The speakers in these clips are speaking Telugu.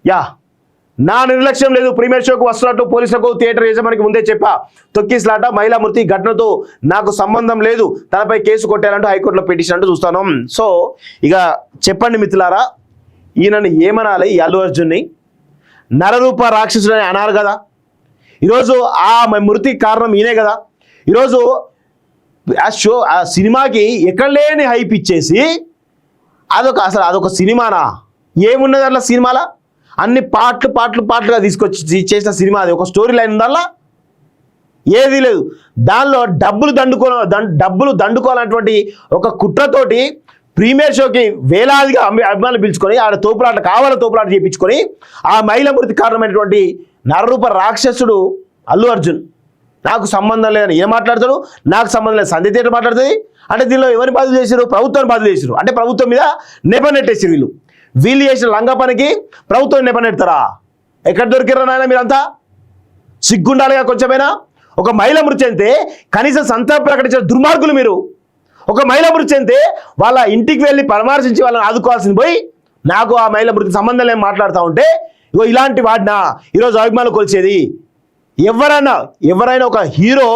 యా నా నిర్లక్ష్యం లేదు. ప్రీమియర్ షోకు వస్తున్నట్టు పోలీసులకు థియేటర్ యజమానికి ముందే చెప్పా. తొక్కిసలాట మహిళా మృతి ఘటనతో నాకు సంబంధం లేదు, తనపై కేసు కొట్టారంటూ హైకోర్టులో పిటిషన్ అంటూ చూస్తాను. సో ఇక చెప్పండి మిత్రులారా, ఈయనని ఏమనాలి? ఈ అల్లు అర్జున్ని నరరూప రాక్షసుడు అని అనాలి కదా. ఈరోజు ఆ మృతికి కారణం ఈయనే కదా. ఈరోజు ఆ సినిమాకి ఎక్కడ లేని హైప్ ఇచ్చేసి అదొక సినిమానా? ఏమున్నది అట్లా సినిమాలా? అన్ని పాటలుగా తీసుకొచ్చి చేసిన సినిమా. అది ఒక స్టోరీ లైన్ ఉందల్లా, ఏది లేదు. దానిలో డబ్బులు దండుకోవాలన్నటువంటి ఒక కుట్రతోటి ప్రీమియర్ షోకి వేలాదిగా అభిమానులు పిలుచుకొని ఆడ తోపులాట చేయించుకొని ఆ మహిళ మృతి కారణమైనటువంటి నరరూప రాక్షసుడు అల్లు అర్జున్ నాకు సంబంధం లేదని ఏం మాట్లాడతాడు? నాకు సంబంధం లేదు సంధి థియేటర్ మాట్లాడుతుంది అంటే దీనిలో ఎవరిని బాధ్యత చేశారు? ప్రభుత్వాన్ని బాధ్యత చేశారు. అంటే ప్రభుత్వం మీద నెపనెట్టేసారు. వీళ్ళు చేసిన లంగా పనికి ప్రభుత్వం నెపనెడతారా? ఎక్కడ దొరికిరా నాయన మీరంతా? సిగ్గుండాలిగా కొంచెమైనా. ఒక మహిళ మృతి చెందితే కనీసం సంతాపం ప్రకటించిన దుర్మార్గులు మీరు. ఒక మహిళ మృతి చెందితే వాళ్ళ ఇంటికి వెళ్ళి పరామర్శించి వాళ్ళని ఆదుకోవాల్సింది పోయి నాకు ఆ మహిళ మృతికి సంబంధం లేని మాట్లాడుతూ ఉంటే ఇగో ఇలాంటి వాడినా ఈరోజు అభిమానులు కొలిచేది? ఎవరైనా ఒక హీరో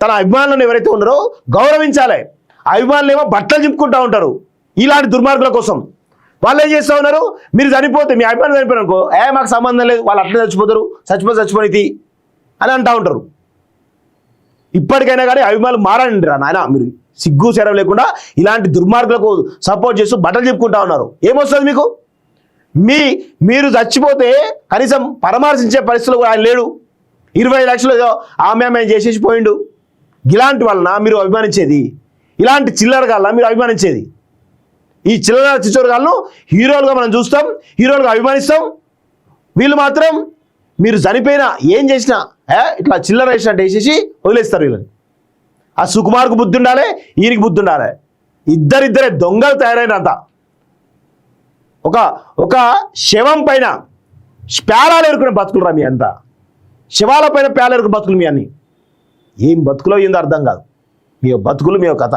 తన అభిమానులను ఎవరైతే ఉన్నారో గౌరవించాలి. అభిమానులు ఏమో బట్టలు చింపుకుంటూ ఉంటారు ఇలాంటి దుర్మార్గుల కోసం. వాళ్ళు ఏం చేస్తూ ఉన్నారు? మీరు చనిపోతే, మీ అభిమానులు చనిపోయారు అనుకో, మాకు సంబంధం లేదు, వాళ్ళు అట్లే చచ్చిపోతారు, చచ్చిపోయితే అని అంటూ ఉంటారు. ఇప్పటికైనా కానీ అభిమానులు మారండి రా నాయన. మీరు సిగ్గు శరం లేకుండా ఇలాంటి దుర్మార్గులకు సపోర్ట్ చేస్తూ బట్టలు చెప్పుకుంటా ఉన్నారు. ఏమొస్తుంది మీకు? మీరు చచ్చిపోతే కనీసం పరామర్శించే పరిస్థితులు కూడా ఆయన లేడు. 20 లక్షలు ఏదో ఆమె చేసేసి పోయిండు. ఇలాంటి వలన మీరు అభిమానించేది? ఇలాంటి చిల్లరగాళ్ళ మీరు అభిమానించేది? ఈ చిల్లర చిచ్చోరగాళ్ళను హీరోలుగా మనం చూస్తాం, హీరోలుగా అభిమానిస్తాం. వీళ్ళు మాత్రం మీరు చనిపోయినా ఏం చేసినా ఇట్లా చిల్లర వేసినట్టు వేసేసి వదిలేస్తారు వీళ్ళని. ఆ సుకుమార్కు బుద్ధి ఉండాలి, ఈయనకి బుద్ధి ఉండాలి. ఇద్దరే దొంగలు తయారైనంత. ఒక శవం పైన ప్యాలాలు ఎరుకునే బతుకులు రా మీ అంతా. శవాల పైన ప్యాలాలు ఎరుకునే బతుకులు మీ అన్ని. ఏం బతుకులో ఏందో అర్థం కాదు మీ బతుకులు, మీ కథ.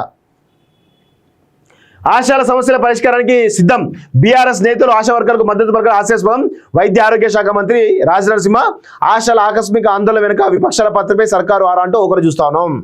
ఆశాల సమస్యల పరిష్కారానికి సిద్ధం. బీఆర్ఎస్ నేతలు ఆశా వర్గాలకు మద్దతు పలకడం హాస్యాస్పదం. వైద్య ఆరోగ్య శాఖ మంత్రి రాజనరసింహ ఆశాల ఆకస్మిక ఆందోళన వెనుక విపక్షాల పత్రపై సర్కారు ఆరా అంటూ ఒకరు చూస్తా ఉన్నాం.